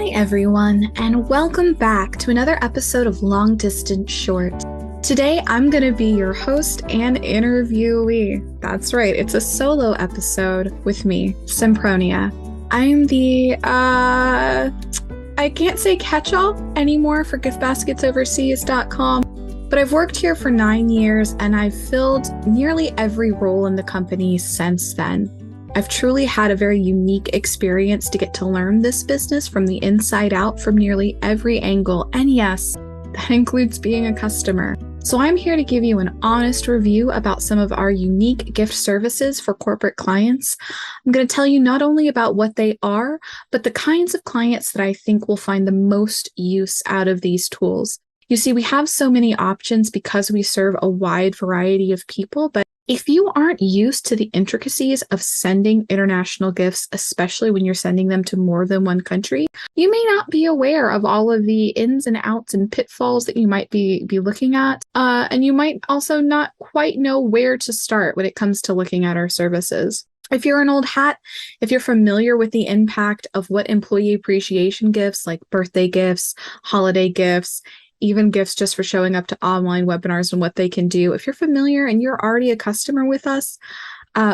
Hi everyone, and welcome back to another episode of Long Distance Short. Today I'm going to be your host and interviewee. That's right, it's a solo episode with me, Sempronia. I'm the, I can't say catch-all anymore for giftbasketsoverseas.com, but I've worked here for 9 years and I've filled nearly every role in the company since then. I've truly had a very unique experience to get to learn this business from the inside out from nearly every angle. And yes, that includes being a customer. So I'm here to give you an honest review about some of our unique gift services for corporate clients. I'm going to tell you not only about what they are, but the kinds of clients that I think will find the most use out of these tools. You see, we have so many options because we serve a wide variety of people, but if you aren't used to the intricacies of sending international gifts, especially when you're sending them to more than one country, you may not be aware of all of the ins and outs and pitfalls that you might be looking at. And you might also not quite know where to start when it comes to looking at our services. If you're an old hat, if you're familiar with the impact of what employee appreciation gifts like birthday gifts, holiday gifts, even gifts just for showing up to online webinars and what they can do. If you're familiar and you're already a customer with us,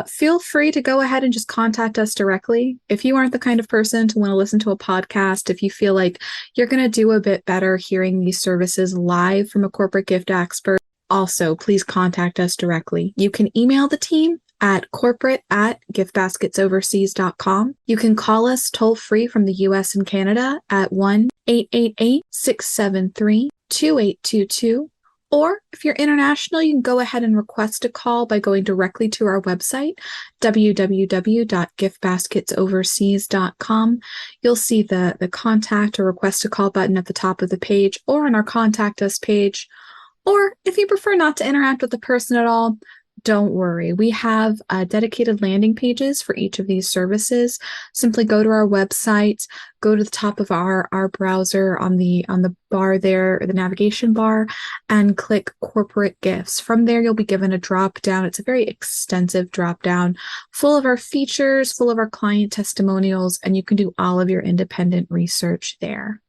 feel free to go ahead and just contact us directly. If you aren't the kind of person to want to listen to a podcast, if you feel like you're going to do a bit better hearing these services live from a corporate gift expert, also please contact us directly. You can email the team at corporate@giftbasketsoverseas.com. You can call us toll free from the US and Canada at 1-888-673-2822. Or if you're international, you can go ahead and request a call by going directly to our website, www.giftbasketsoverseas.com. You'll see the contact or request a call button at the top of the page or on our contact us page. Or if you prefer not to interact with the person at all, don't worry. We have dedicated landing pages for each of these services. Simply go to our website, go to the top of our browser on the bar there, or the navigation bar, and click corporate gifts. From there, you'll be given a drop down. It's a very extensive drop down full of our features, full of our client testimonials, and you can do all of your independent research there.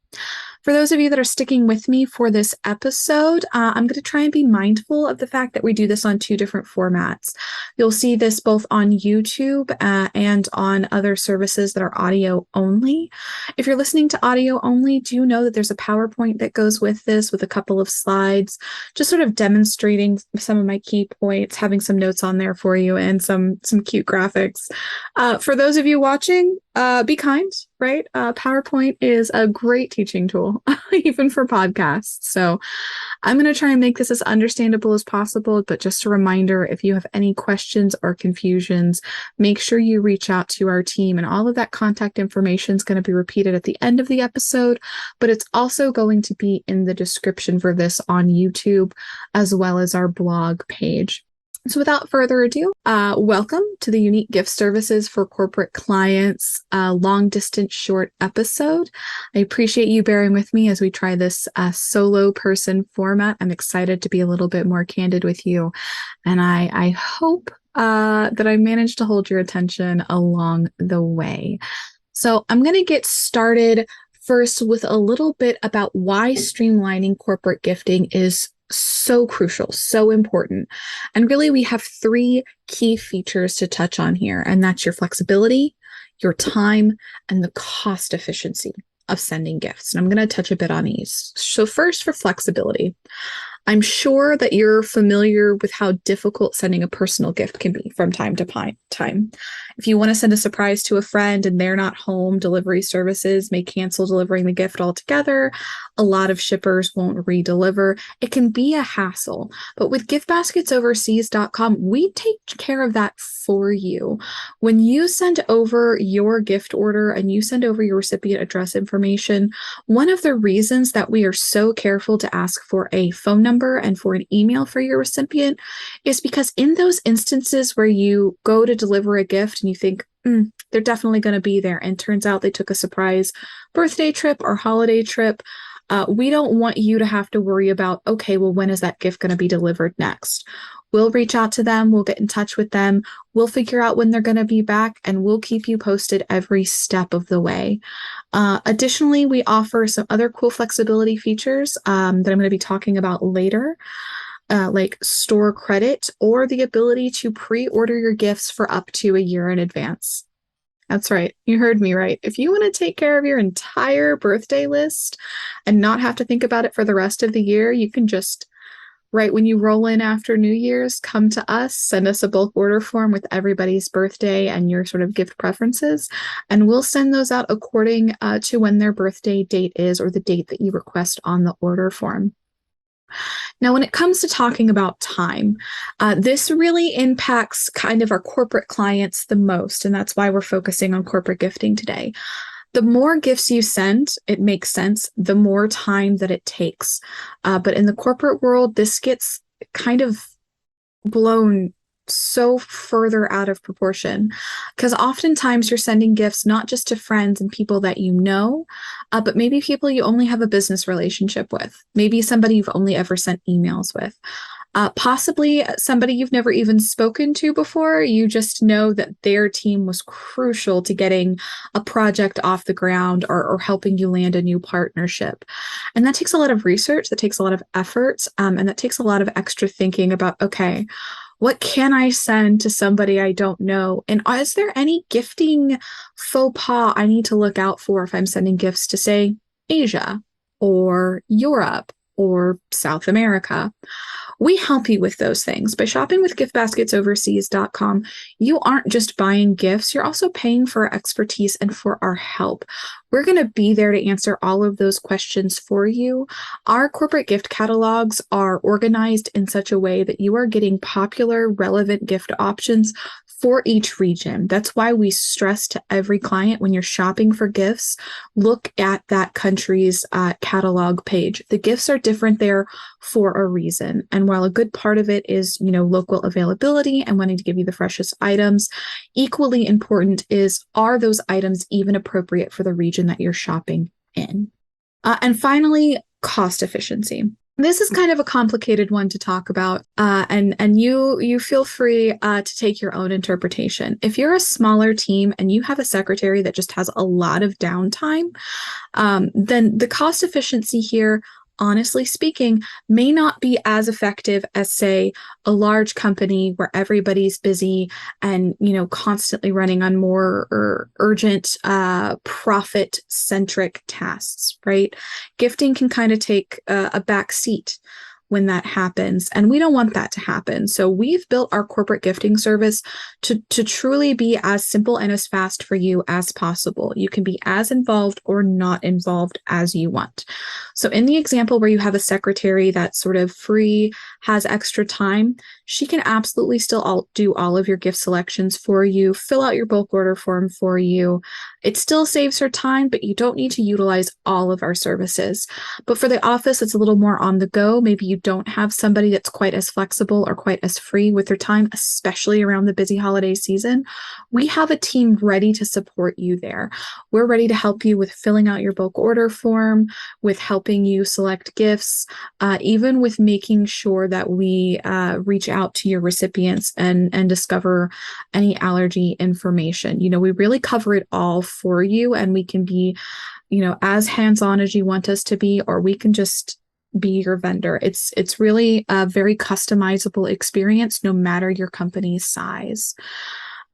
For those of you that are sticking with me for this episode, I'm going to try and be mindful of the fact that we do this on 2 different formats. You'll see this both on YouTube and on other services that are audio only. If you're listening to audio only, do know that there's a PowerPoint that goes with this with a couple of slides, just sort of demonstrating some of my key points, having some notes on there for you and some cute graphics. For those of you watching, be kind, right? PowerPoint is a great teaching tool, even for podcasts. So I'm going to try and make this as understandable as possible, but just a reminder, if you have any questions or confusions, make sure you reach out to our team, and all of that contact information is going to be repeated at the end of the episode, but it's also going to be in the description for this on YouTube, as well as our blog page. So without further ado, welcome to the Unique Gift Services for Corporate Clients Long Distance Short episode. I appreciate you bearing with me as we try this solo person format. I'm excited to be a little bit more candid with you, and I hope that I managed to hold your attention along the way. So I'm going to get started first with a little bit about why streamlining corporate gifting is so crucial, so important. And really, we have 3 key features to touch on here, and that's your flexibility, your time, and the cost efficiency of sending gifts. And I'm going to touch a bit on these. So first, for flexibility. I'm sure that you're familiar with how difficult sending a personal gift can be from time to time. If you want to send a surprise to a friend and they're not home, delivery services may cancel delivering the gift altogether. A lot of shippers won't re-deliver. It can be a hassle, but with giftbasketsoverseas.com, we take care of that for you. When you send over your gift order and you send over your recipient address information, one of the reasons that we are so careful to ask for a phone number and for an email for your recipient is because in those instances where you go to deliver a gift and you think, they're definitely going to be there, and turns out they took a surprise birthday trip or holiday trip, we don't want you to have to worry about, okay, well, when is that gift going to be delivered next? We'll reach out to them. We'll get in touch with them. We'll figure out when they're going to be back, and we'll keep you posted every step of the way. Additionally, we offer some other cool flexibility features that I'm going to be talking about later. Like store credit or the ability to pre-order your gifts for up to a year in advance. That's right. You heard me right. If you want to take care of your entire birthday list and not have to think about it for the rest of the year, you can just, right when you roll in after New Year's, come to us, send us a bulk order form with everybody's birthday and your sort of gift preferences, and we'll send those out according to when their birthday date is or the date that you request on the order form. Now, when it comes to talking about time, this really impacts kind of our corporate clients the most, and that's why we're focusing on corporate gifting today. The more gifts you send, it makes sense, the more time that it takes. But in the corporate world, this gets kind of blown so further out of proportion, because oftentimes you're sending gifts not just to friends and people that you know, but maybe people you only have a business relationship with, maybe somebody you've only ever sent emails with, possibly somebody you've never even spoken to before. You just know that their team was crucial to getting a project off the ground or helping you land a new partnership. And that takes a lot of research, that takes a lot of effort, and that takes a lot of extra thinking about, okay, what can I send to somebody I don't know? And is there any gifting faux pas I need to look out for if I'm sending gifts to, say, Asia or Europe or South America? We help you with those things. By shopping with giftbasketsoverseas.com, you aren't just buying gifts, you're also paying for our expertise and for our help. We're going to be there to answer all of those questions for you. Our corporate gift catalogs are organized in such a way that you are getting popular, relevant gift options for each region. That's why we stress to every client, when you're shopping for gifts, look at that country's catalog page. The gifts are different there for a reason. And while a good part of it is, local availability and wanting to give you the freshest items, equally important is, are those items even appropriate for the region that you're shopping in? And finally, cost efficiency. This is kind of a complicated one to talk about, and you feel free to take your own interpretation. If you're a smaller team and you have a secretary that just has a lot of downtime, then the cost efficiency here, honestly speaking, may not be as effective as, say, a large company where everybody's busy and, constantly running on more urgent, profit-centric tasks, right? Gifting can kind of take a back seat when that happens, and we don't want that to happen. So we've built our corporate gifting service to truly be as simple and as fast for you as possible. You can be as involved or not involved as you want. So in the example where you have a secretary that's sort of free, has extra time, she can absolutely still do all of your gift selections for you, fill out your bulk order form for you. It still saves her time, but you don't need to utilize all of our services. But for the office, it's a little more on the go. Maybe you don't have somebody that's quite as flexible or quite as free with their time, especially around the busy holiday season. We have a team ready to support you there. We're ready to help you with filling out your bulk order form, with helping you select gifts, even with making sure that we reach out to your recipients and discover any allergy information. We really cover it all for you, and we can be, as hands-on as you want us to be, or we can just be your vendor. It's really a very customizable experience, no matter your company's size.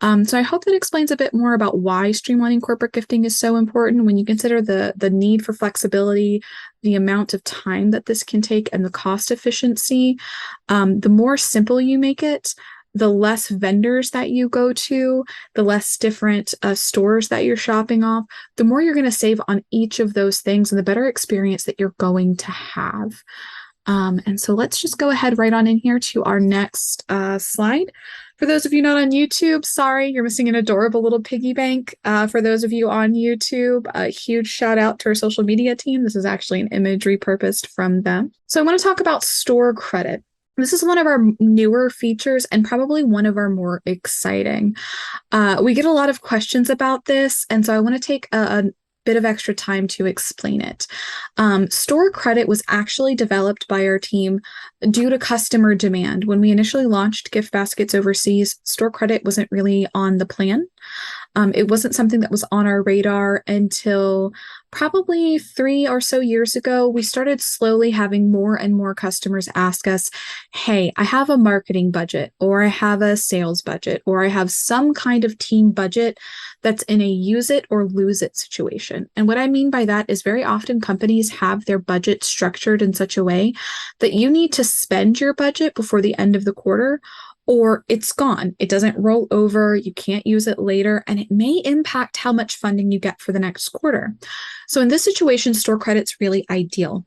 So I hope that explains a bit more about why streamlining corporate gifting is so important when you consider the need for flexibility, the amount of time that this can take, and the cost efficiency. The more simple you make it, the less vendors that you go to, the less different stores that you're shopping off, the more you're going to save on each of those things and the better experience that you're going to have. And so let's just go ahead right on in here to our next slide. For those of you not on YouTube, sorry, you're missing an adorable little piggy bank. For those of you on YouTube, a huge shout out to our social media team. This is actually an image repurposed from them. So I want to talk about store credit. This is one of our newer features and probably one of our more exciting. We get a lot of questions about this, and so I want to take a bit of extra time to explain it. Store credit was actually developed by our team due to customer demand. When we initially launched gift baskets overseas, store credit wasn't really on the plan. It wasn't something that was on our radar until probably 3 or so years ago. We started slowly having more and more customers ask us, hey, I have a marketing budget, or I have a sales budget, or I have some kind of team budget that's in a use it or lose it situation. And what I mean by that is very often companies have their budget structured in such a way that you need to spend your budget before the end of the quarter, or it's gone. It doesn't roll over. You can't use it later, and it may impact how much funding you get for the next quarter. So in this situation, store credit's really ideal.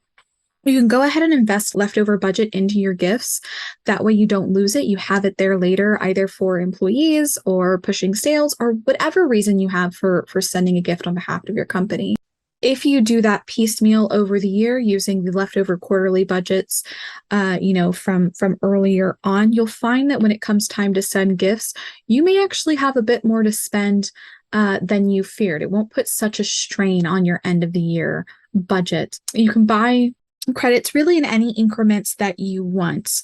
You can go ahead and invest leftover budget into your gifts. That way you don't lose it. You have it there later, either for employees or pushing sales or whatever reason you have for sending a gift on behalf of your company. If you do that piecemeal over the year using the leftover quarterly budgets, from earlier on, you'll find that when it comes time to send gifts, you may actually have a bit more to spend than you feared. It won't put such a strain on your end of the year budget. You can buy credits really in any increments that you want.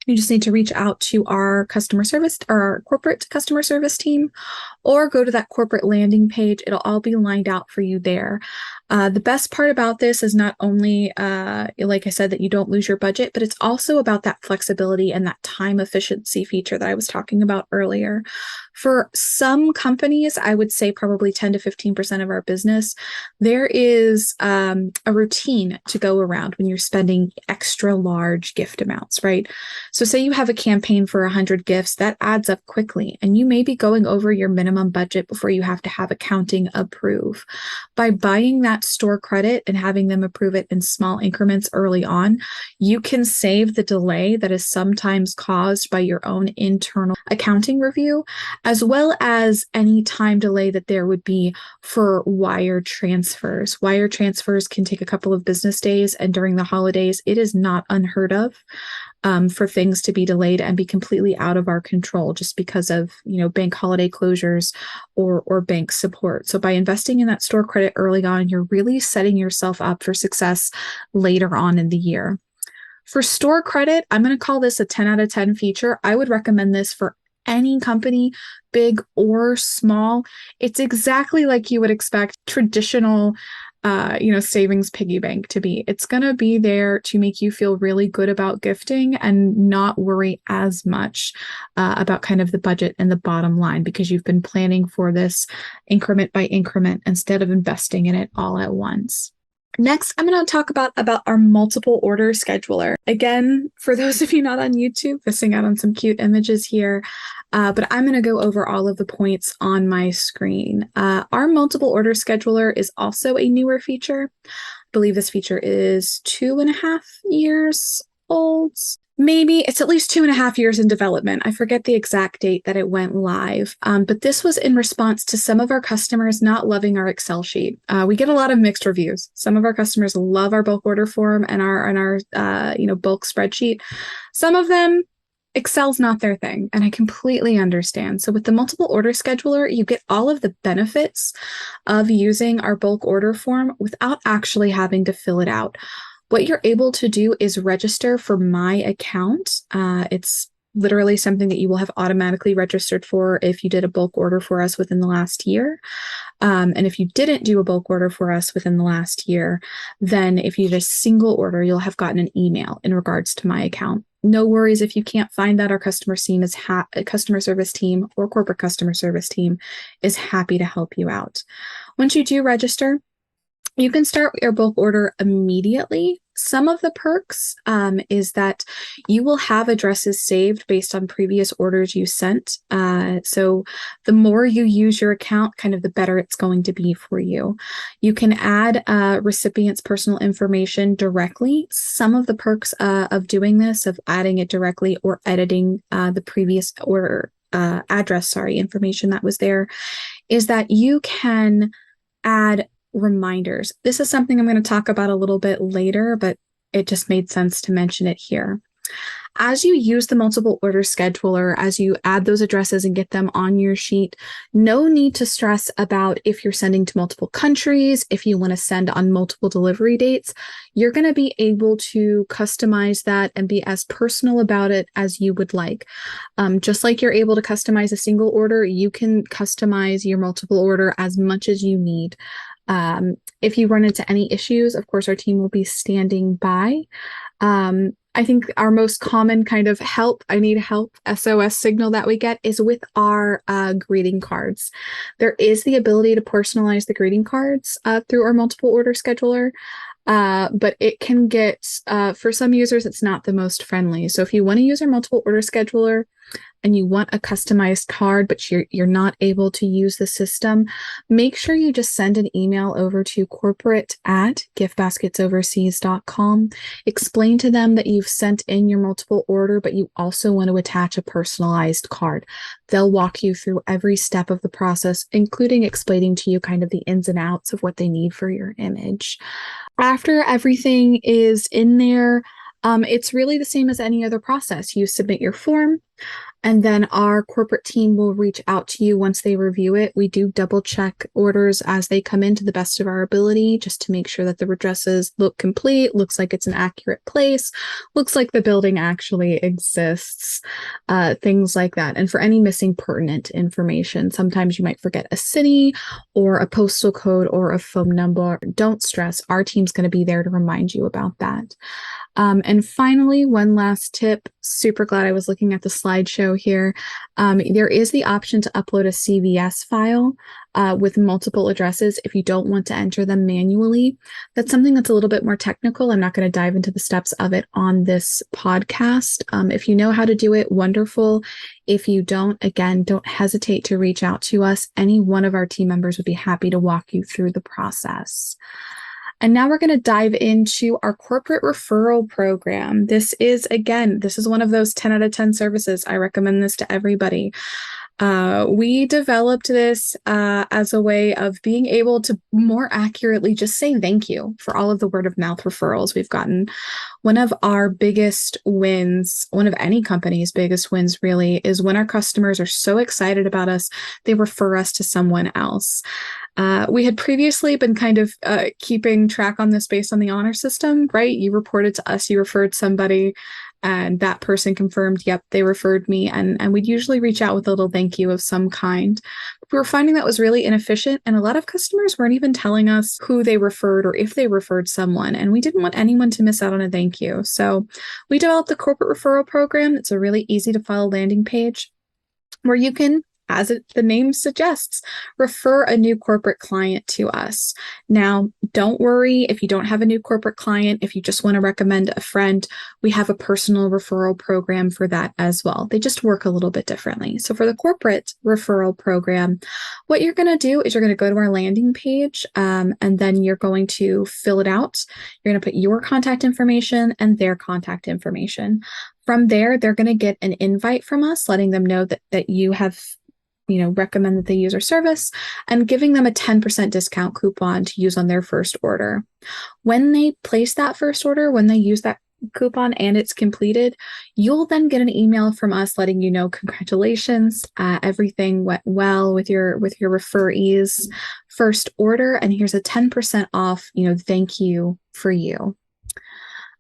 You just need to reach out to our customer service or our corporate customer service team, or go to that corporate landing page. It'll all be lined out for you there. The best part about this is not only, like I said, that you don't lose your budget, but it's also about that flexibility and that time efficiency feature that I was talking about earlier. For some companies, I would say probably 10 to 15% of our business, there is a routine to go around when you're spending extra large gift amounts, right? So say you have a campaign for 100 gifts, that adds up quickly, and you may be going over your minimum budget before you have to have accounting approve. By buying that store credit and having them approve it in small increments early on, you can save the delay that is sometimes caused by your own internal accounting review, as well as any time delay that there would be for wire transfers. Wire transfers can take a couple of business days, and during the holidays, it is not unheard of for things to be delayed and be completely out of our control just because of, bank holiday closures or bank support. So by investing in that store credit early on, you're really setting yourself up for success later on in the year. For store credit, I'm going to call this a 10 out of 10 feature. I would recommend this for any company, big or small. It's exactly like you would expect traditional savings piggy bank to be. It's going to be there to make you feel really good about gifting and not worry as much about kind of the budget and the bottom line, because you've been planning for this increment by increment instead of investing in it all at once. Next, I'm going to talk about our multiple order scheduler. Again, for those of you not on YouTube, missing out on some cute images here, but I'm going to go over all of the points on my screen. Our multiple order scheduler is also a newer feature. I believe this feature is 2.5 years old. Maybe it's at least 2.5 years in development. I forget the exact date that it went live, but this was in response to some of our customers not loving our Excel sheet. We get a lot of mixed reviews. Some of our customers love our bulk order form and our bulk spreadsheet. Some of them, Excel's not their thing, and I completely understand. So with the multiple order scheduler, you get all of the benefits of using our bulk order form without actually having to fill it out. What you're able to do is register for my account. It's literally something that you will have automatically registered for if you did a bulk order for us within the last year. And if you didn't do a bulk order for us within the last year, then if you did a single order, you'll have gotten an email in regards to my account. No worries if you can't find that. Our customer service team or corporate customer service team is happy to help you out. Once you do register, you can start your bulk order immediately. Some of the perks is that you will have addresses saved based on previous orders you sent. So the more you use your account, kind of the better it's going to be for you. You can add recipients' personal information directly. Some of the perks of doing this, of adding it directly or editing the previous order information that was there, is that you can add reminders. This is something I'm going to talk about a little bit later, but it just made sense to mention it here. as you use the multiple order scheduler, as you add those addresses and get them on your sheet, no need to stress about if you're sending to multiple countries, if you want to send on multiple delivery dates. You're going to be able to customize that and be as personal about it as you would like. Just like you're able to customize a single order, you can customize your multiple order as much as you need. If you run into any issues, of course, our team will be standing by. I think our most common kind of I need help SOS signal that we get is with our greeting cards. There is the ability to personalize the greeting cards through our multiple order scheduler. But it can get, for some users, it's not the most friendly. So if you want to use our multiple order scheduler and you want a customized card, but you're not able to use the system, make sure you just send an email over to corporate@giftbasketsoverseas.com. Explain to them that you've sent in your multiple order, but you also want to attach a personalized card. They'll walk you through every step of the process, including explaining to you kind of the ins and outs of what they need for your image. After everything is in there, it's really the same as any other process. You submit your form, and then our corporate team will reach out to you once they review it. We do double check orders as they come in to the best of our ability, just to make sure that the addresses look complete, looks like it's an accurate place, looks like the building actually exists, things like that. And for any missing pertinent information, sometimes you might forget a city or a postal code or a phone number. Don't stress, our team's going to be there to remind you about that. And finally, one last tip, super glad I was looking at the slideshow here. There is the option to upload a CVS file with multiple addresses if you don't want to enter them manually. That's something that's a little bit more technical. I'm not going to dive into the steps of it on this podcast. If you know how to do it, wonderful. If you don't, again, don't hesitate to reach out to us. Any one of our team members would be happy to walk you through the process. And now we're going to dive into our corporate referral program. This is one of those 10 out of 10 services. I recommend this to everybody. We developed this as a way of being able to more accurately just say thank you for all of the word of mouth referrals we've gotten. One of our biggest wins, one of any company's biggest wins really, is when our customers are so excited about us, they refer us to someone else. We had previously been kind of keeping track on this based on the honor system, right? You reported to us, you referred somebody, and that person confirmed, yep, they referred me. And we'd usually reach out with a little thank you of some kind. But we were finding that was really inefficient. And a lot of customers weren't even telling us who they referred or if they referred someone. And we didn't want anyone to miss out on a thank you. So we developed the corporate referral program. It's a really easy to follow landing page where you can, as the name suggests, refer a new corporate client to us. Now, don't worry if you don't have a new corporate client. If you just want to recommend a friend, we have a personal referral program for that as well. They just work a little bit differently. So for the corporate referral program, what you're going to do is you're going to go to our landing page, and then you're going to fill it out. You're going to put your contact information and their contact information. From there, they're going to get an invite from us, letting them know that you have recommend that they use our service and giving them a 10% discount coupon to use on their first order. When they place that first order, when they use that coupon and it's completed, you'll then get an email from us letting you know, congratulations, everything went well with your referee's first order, and here's a 10% off, thank you for you.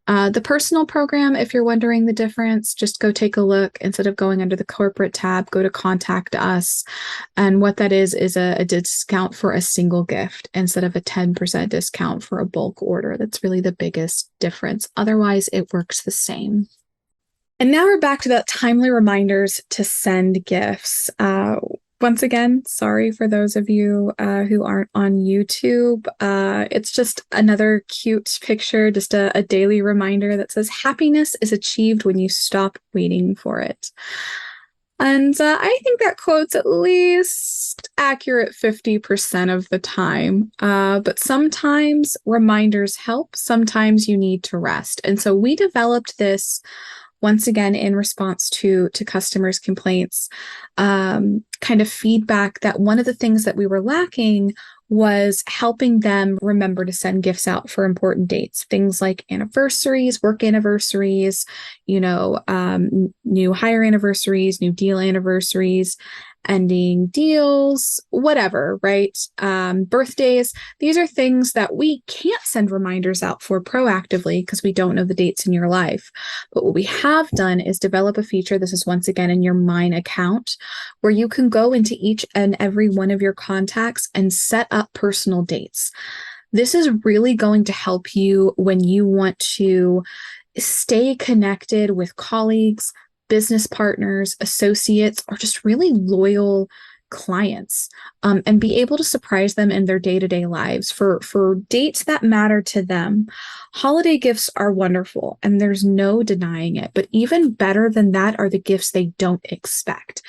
The personal program, if you're wondering the difference, just go take a look. Instead of going under the corporate tab, go to contact us. And what that is a discount for a single gift instead of a 10% discount for a bulk order. That's really the biggest difference. Otherwise, it works the same. And now we're back to that timely reminders to send gifts. Once again, sorry for those of you who aren't on YouTube. It's just another cute picture, just a daily reminder that says happiness is achieved when you stop waiting for it. And I think that quote's at least accurate 50% of the time. But sometimes reminders help. Sometimes you need to rest. And so we developed this once again in response to customers' complaints, kind of feedback that one of the things that we were lacking was helping them remember to send gifts out for important dates, things like anniversaries, work anniversaries, new hire anniversaries, new deal anniversaries, ending deals, whatever, right? Birthdays. These are things that we can't send reminders out for proactively because we don't know the dates in your life. But what we have done is develop a feature. This is once again in your Mine account, where you can go into each and every one of your contacts and set up personal dates. This is really going to help you when you want to stay connected with colleagues, business partners, associates, or just really loyal clients, and be able to surprise them in their day-to-day lives for dates that matter to them. Holiday gifts are wonderful, and there's no denying it. But even better than that are the gifts they don't expect.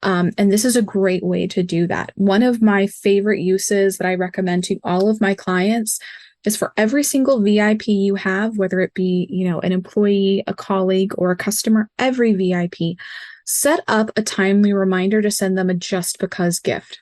And this is a great way to do that. One of my favorite uses that I recommend to all of my clients is for every single VIP you have, whether it be, an employee, a colleague, or a customer, every VIP, set up a timely reminder to send them a just because gift.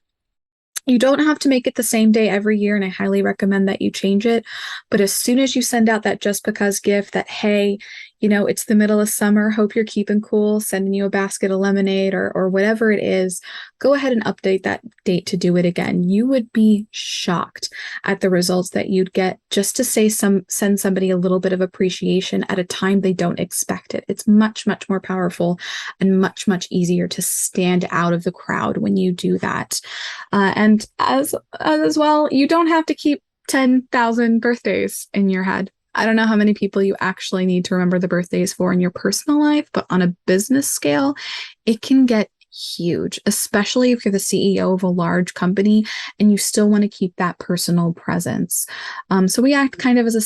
You don't have to make it the same day every year, and I highly recommend that you change it. But as soon as you send out that just because gift that, hey, it's the middle of summer, hope you're keeping cool, sending you a basket of lemonade or whatever it is, go ahead and update that date to do it again. You would be shocked at the results that you'd get just to send somebody a little bit of appreciation at a time they don't expect it. It's much, much more powerful and much, much easier to stand out of the crowd when you do that. And as well, you don't have to keep 10,000 birthdays in your head. I don't know how many people you actually need to remember the birthdays for in your personal life, but on a business scale, it can get huge, especially if you're the CEO of a large company and you still want to keep that personal presence. So we act kind of as a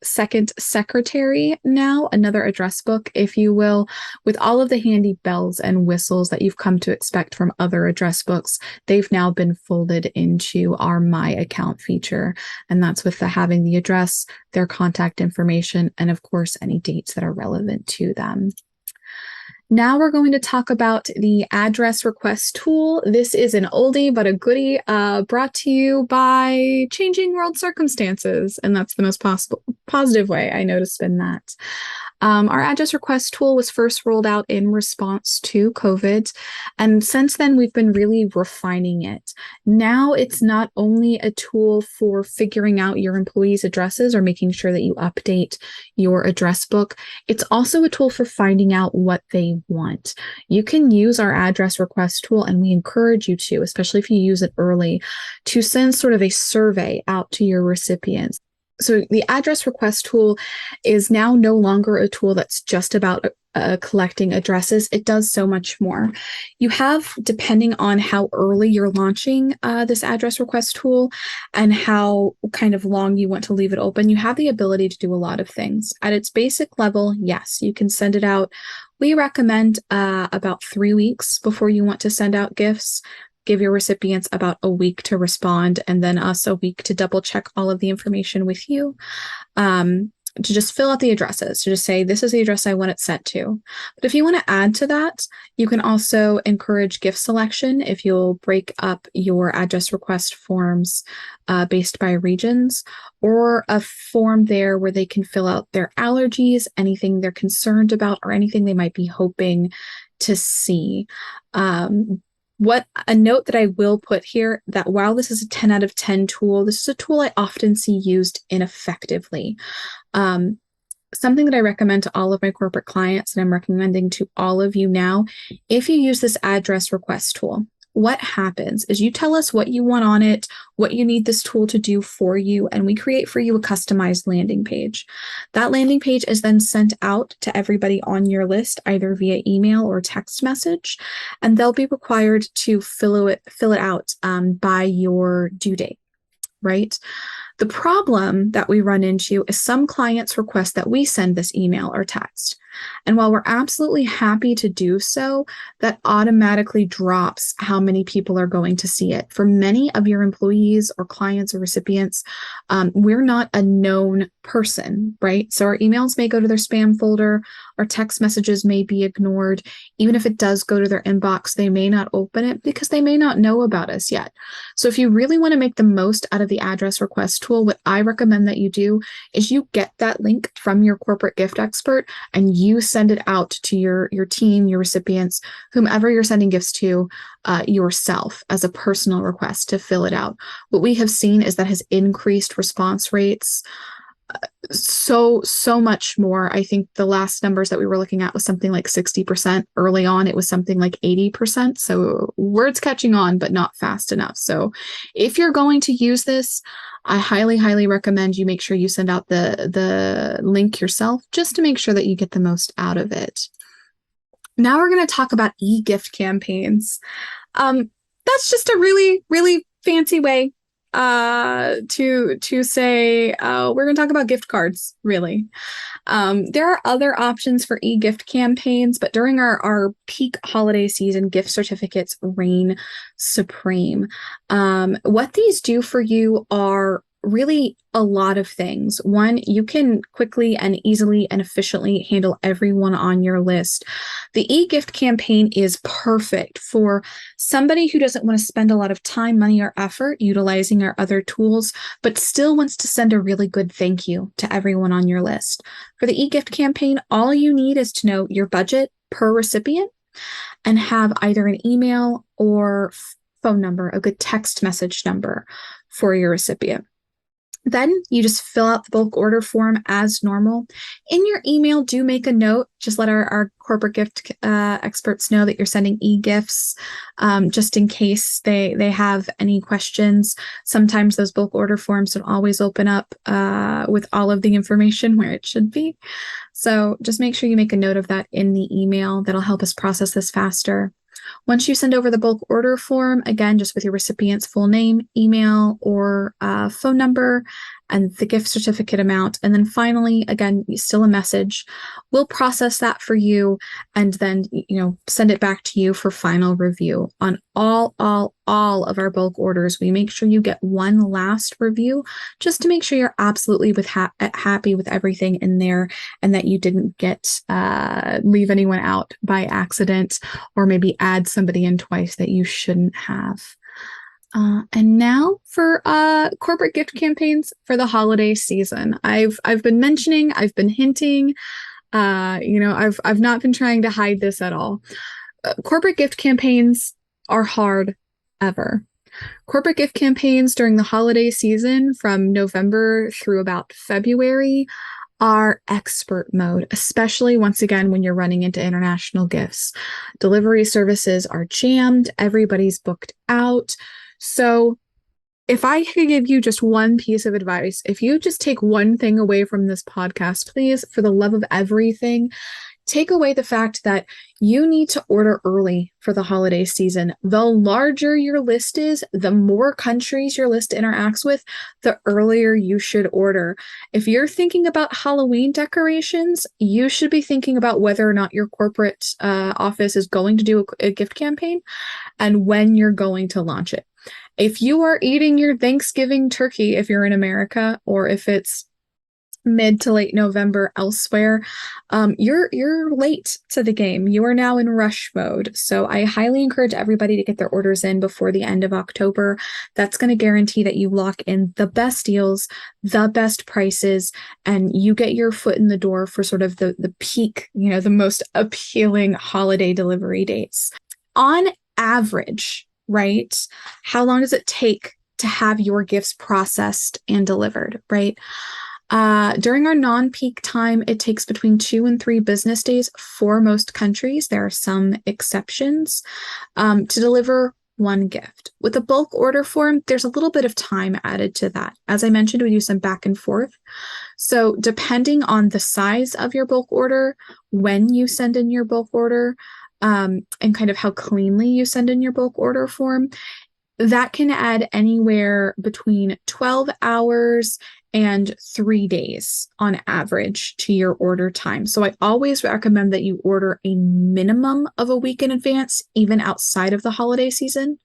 second secretary now, another address book, if you will, with all of the handy bells and whistles that you've come to expect from other address books. They've now been folded into our My Account feature, and that's with having the address, their contact information, and of course, any dates that are relevant to them. Now we're going to talk about the address request tool. This is an oldie but a goodie, brought to you by changing world circumstances, and that's the most positive way I know to spin that. Our address request tool was first rolled out in response to COVID, and since then we've been really refining it. Now it's not only a tool for figuring out your employees' addresses or making sure that you update your address book, it's also a tool for finding out what they want. You can use our address request tool, and we encourage you to, especially if you use it early, to send sort of a survey out to your recipients. So the address request tool is now no longer a tool that's just about collecting addresses. It does so much more. You have, depending on how early you're launching this address request tool and how kind of long you want to leave it open, you have the ability to do a lot of things. At its basic level, yes, you can send it out. We recommend about 3 weeks before you want to send out gifts. Give your recipients about a week to respond, and then us a week to double check all of the information with you, to just fill out the addresses, to just say, this is the address I want it sent to. But if you want to add to that, you can also encourage gift selection if you'll break up your address request forms based by regions, or a form there where they can fill out their allergies, anything they're concerned about, or anything they might be hoping to see. What a note that I will put here, that while this is a 10 out of 10 tool, this is a tool I often see used ineffectively. Something that I recommend to all of my corporate clients, and I'm recommending to all of you now, if you use this address request tool, what happens is you tell us what you want on it, what you need this tool to do for you, and we create for you a customized landing page. That landing page is then sent out to everybody on your list, either via email or text message, and they'll be required to fill it out by your due date, right? The problem that we run into is some clients request that we send this email or text. And while we're absolutely happy to do so, that automatically drops how many people are going to see it. For many of your employees or clients or recipients, we're not a known person, right? So our emails may go to their spam folder, our text messages may be ignored. Even if it does go to their inbox, they may not open it because they may not know about us yet. So if you really want to make the most out of the address request tool, what I recommend that you do is you get that link from your corporate gift expert and you send it out to your team, your recipients, whomever you're sending gifts to, yourself as a personal request to fill it out. What we have seen is that has increased response rates so much more. I think the last numbers that we were looking at was something like 60%. Early on, it was something like 80%. So word's catching on, but not fast enough. So if you're going to use this, I highly recommend you make sure you send out the link yourself, just to make sure that you get the most out of it. Now we're going to talk about e-gift campaigns. That's just a really fancy way to say we're going to talk about gift cards, really. There are other options for e-gift campaigns, but during our peak holiday season, gift certificates reign supreme. What these do for you are really a lot of things. One, you can quickly and easily and efficiently handle everyone on your list. The e-gift campaign is perfect for somebody who doesn't want to spend a lot of time, money, or effort utilizing our other tools, but still wants to send a really good thank you to everyone on your list. For the e-gift campaign, all you need is to know your budget per recipient and have either an email or phone number, a good text message number for your recipient. Then you just fill out the bulk order form as normal. In your email, do make a note. Just let our corporate gift experts know that you're sending e-gifts, just in case they have any questions. Sometimes those bulk order forms don't always open up with all of the information where it should be. So just make sure you make a note of that in the email. That'll help us process this faster. Once you send over the bulk order form, again, just with your recipient's full name, email, or phone number, and the gift certificate amount. And then finally, again, still a message. We'll process that for you and then, send it back to you for final review. On all of our bulk orders, we make sure you get one last review just to make sure you're absolutely happy with everything in there and that you didn't leave anyone out by accident or maybe add somebody in twice that you shouldn't have. And now for corporate gift campaigns for the holiday season. I've been mentioning, I've been hinting, I've not been trying to hide this at all. Corporate gift campaigns are hard ever. Corporate gift campaigns during the holiday season from November through about February are expert mode, especially once again when you're running into international gifts. Delivery services are jammed, everybody's booked out. So if I could give you just one piece of advice, if you just take one thing away from this podcast, please, for the love of everything, take away the fact that you need to order early for the holiday season. The larger your list is, the more countries your list interacts with, the earlier you should order. If you're thinking about Halloween decorations, you should be thinking about whether or not your corporate office is going to do a gift campaign and when you're going to launch it. If you are eating your Thanksgiving turkey, if you're in America, or if it's mid to late November elsewhere, you're late to the game. You are now in rush mode. So I highly encourage everybody to get their orders in before the end of October. That's going to guarantee that you lock in the best deals, the best prices, and you get your foot in the door for sort of the peak, the most appealing holiday delivery dates. On average, right? How long does it take to have your gifts processed and delivered, right? During our non-peak time, it takes between 2 and 3 business days for most countries. There are some exceptions to deliver one gift. With a bulk order form, there's a little bit of time added to that. As I mentioned, we do some back and forth. So depending on the size of your bulk order, when you send in your bulk order, and kind of how cleanly you send in your bulk order form, that can add anywhere between 12 hours and 3 days on average to your order time. So I always recommend that you order a minimum of a week in advance, even outside of the holiday season.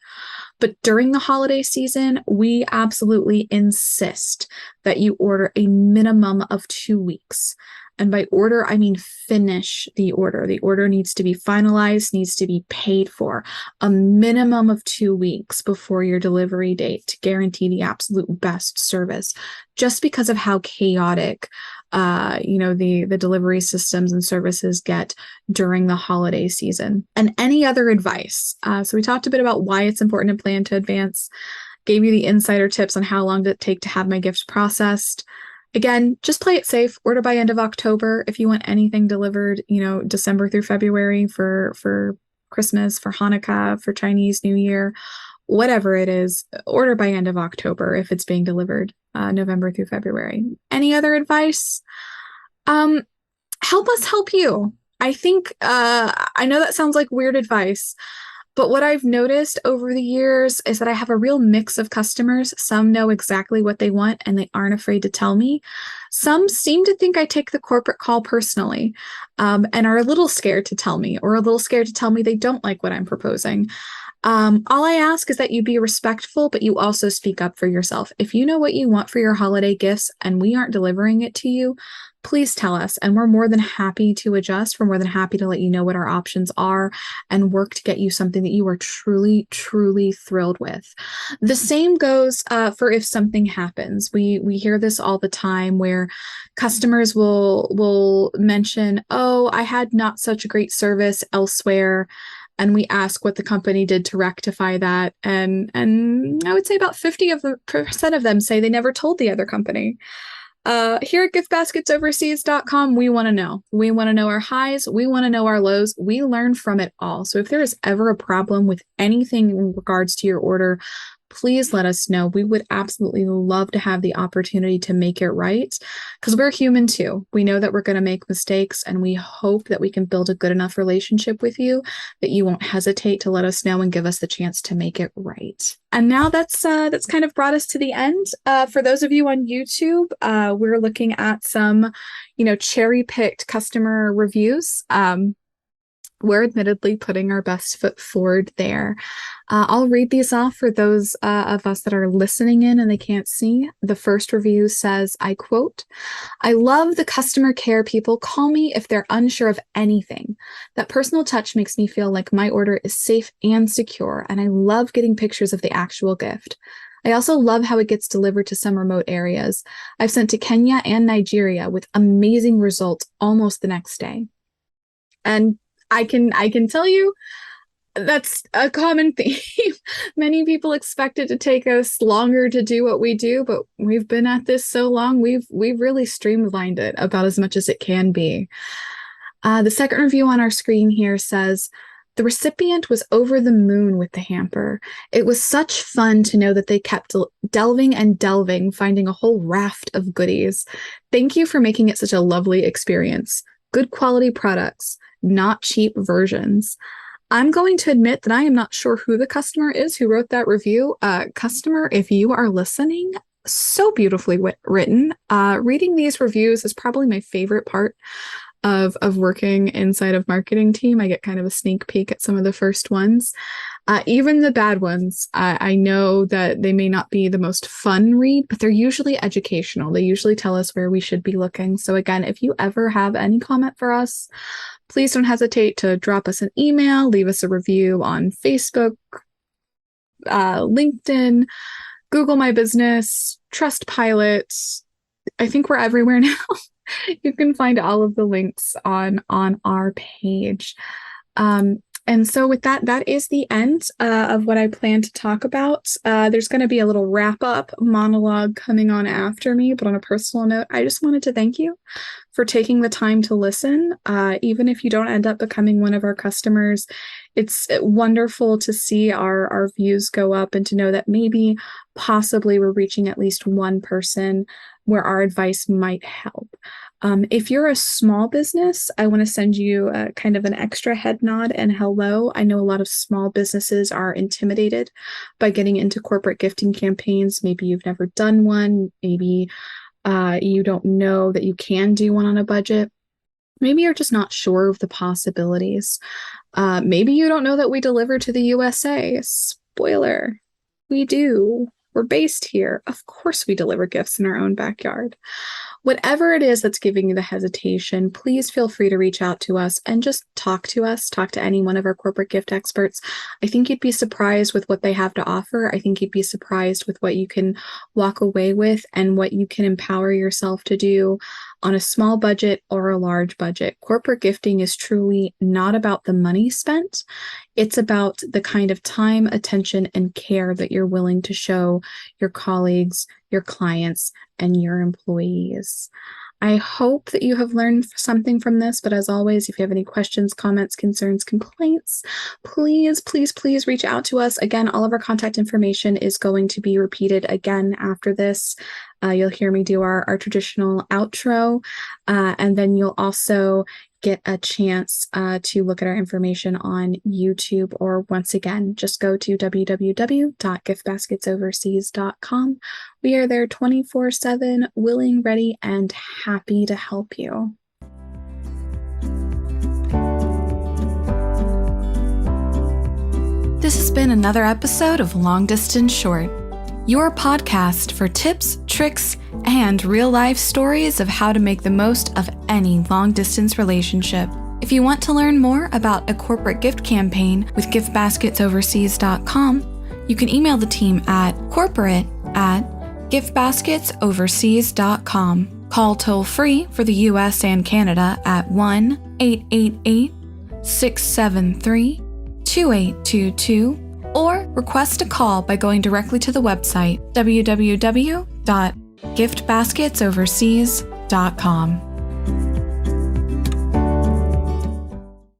But during the holiday season, we absolutely insist that you order a minimum of 2 weeks. And by order, I mean finish the order. The order needs to be finalized, needs to be paid for a minimum of 2 weeks before your delivery date to guarantee the absolute best service, just because of how chaotic the delivery systems and services get during the holiday season. And any other advice. So we talked a bit about why it's important to plan to advance, gave you the insider tips on how long did it take to have my gifts processed. Again, just play it safe. Order by end of October. If you want anything delivered, December through February for Christmas, for Hanukkah, for Chinese New Year, whatever it is, order by end of October if it's being delivered November through February. Any other advice? Help us help you. I think, I know that sounds like weird advice, but what I've noticed over the years is that I have a real mix of customers. Some know exactly what they want and they aren't afraid to tell me. Some seem to think I take the corporate call personally, and are a little scared to tell me, or a little scared to tell me they don't like what I'm proposing. All I ask is that you be respectful, but you also speak up for yourself. If you know what you want for your holiday gifts and we aren't delivering it to you, please tell us, and we're more than happy to adjust. We're more than happy to let you know what our options are and work to get you something that you are truly, truly thrilled with. The same goes for if something happens. We hear this all the time where customers will mention, oh, I had not such a great service elsewhere. And we ask what the company did to rectify that. And I would say about 50% of them say they never told the other company. Here at giftbasketsoverseas.com, we want to know. We want to know our highs. We want to know our lows. We learn from it all. So if there is ever a problem with anything in regards to your order, please let us know. We would absolutely love to have the opportunity to make it right, because we're human too. We know that we're going to make mistakes, and we hope that we can build a good enough relationship with you that you won't hesitate to let us know and give us the chance to make it right. And now that's kind of brought us to the end. For those of you on YouTube, we're looking at some, cherry-picked customer reviews. We're admittedly putting our best foot forward there. I'll read these off for those of us that are listening in and they can't see. The first review says, I quote, "I love the customer care people call me if they're unsure of anything. That personal touch makes me feel like my order is safe and secure, and I love getting pictures of the actual gift. I also love how it gets delivered to some remote areas. I've sent to Kenya and Nigeria with amazing results almost the next day." And I can tell you that's a common theme. Many people expect it to take us longer to do what we do, but we've been at this so long, we've really streamlined it about as much as it can be. The second review on our screen here says, "The recipient was over the moon with the hamper. It was such fun to know that they kept delving and delving, finding a whole raft of goodies. Thank you for making it such a lovely experience. Good quality products, not cheap versions." I'm going to admit that I am not sure who the customer is who wrote that review. Customer, if you are listening, so beautifully written. Reading these reviews is probably my favorite part of working inside of marketing team. I get kind of a sneak peek at some of the first ones. Even the bad ones, I know that they may not be the most fun read, but they're usually educational. They usually tell us where we should be looking. So again, if you ever have any comment for us, please don't hesitate to drop us an email, leave us a review on Facebook, LinkedIn, Google My Business, Trustpilot. I think we're everywhere now. You can find all of the links on our page. And so with that is the end of what I plan to talk about. There's going to be a little wrap-up monologue coming on after me, but on a personal note, I just wanted to thank you for taking the time to listen. Even if you don't end up becoming one of our customers, it's wonderful to see our views go up and to know that maybe possibly we're reaching at least one person where our advice might help. If you're a small business, I want to send you kind of an extra head nod and hello. I know a lot of small businesses are intimidated by getting into corporate gifting campaigns. Maybe you've never done one. Maybe you don't know that you can do one on a budget. Maybe you're just not sure of the possibilities. Maybe you don't know that we deliver to the USA. Spoiler, we do. We're based here. Of course we deliver gifts in our own backyard. Whatever it is that's giving you the hesitation, please feel free to reach out to us and just talk to us, talk to any one of our corporate gift experts. I think you'd be surprised with what they have to offer. I think you'd be surprised with what you can walk away with and what you can empower yourself to do on a small budget or a large budget. Corporate gifting is truly not about the money spent. It's about the kind of time, attention, and care that you're willing to show your colleagues, your clients, and your employees. I hope that you have learned something from this, but as always, if you have any questions, comments, concerns, complaints, please reach out to us. Again, all of our contact information is going to be repeated again after this. You'll hear me do our traditional outro, and then you'll also get a chance to look at our information on YouTube, or once again, just go to www.giftbasketsoverseas.com. We are there 24/7, willing, ready, and happy to help you. This has been another episode of Long Distance Short, your podcast for tips, tricks, and real-life stories of how to make the most of any long-distance relationship. If you want to learn more about a corporate gift campaign with giftbasketsoverseas.com, you can email the team at corporate@giftbasketsoverseas.com. Call toll-free for the US and Canada at 1-888-673-2822, or request a call by going directly to the website www.giftbasketsoverseas.com.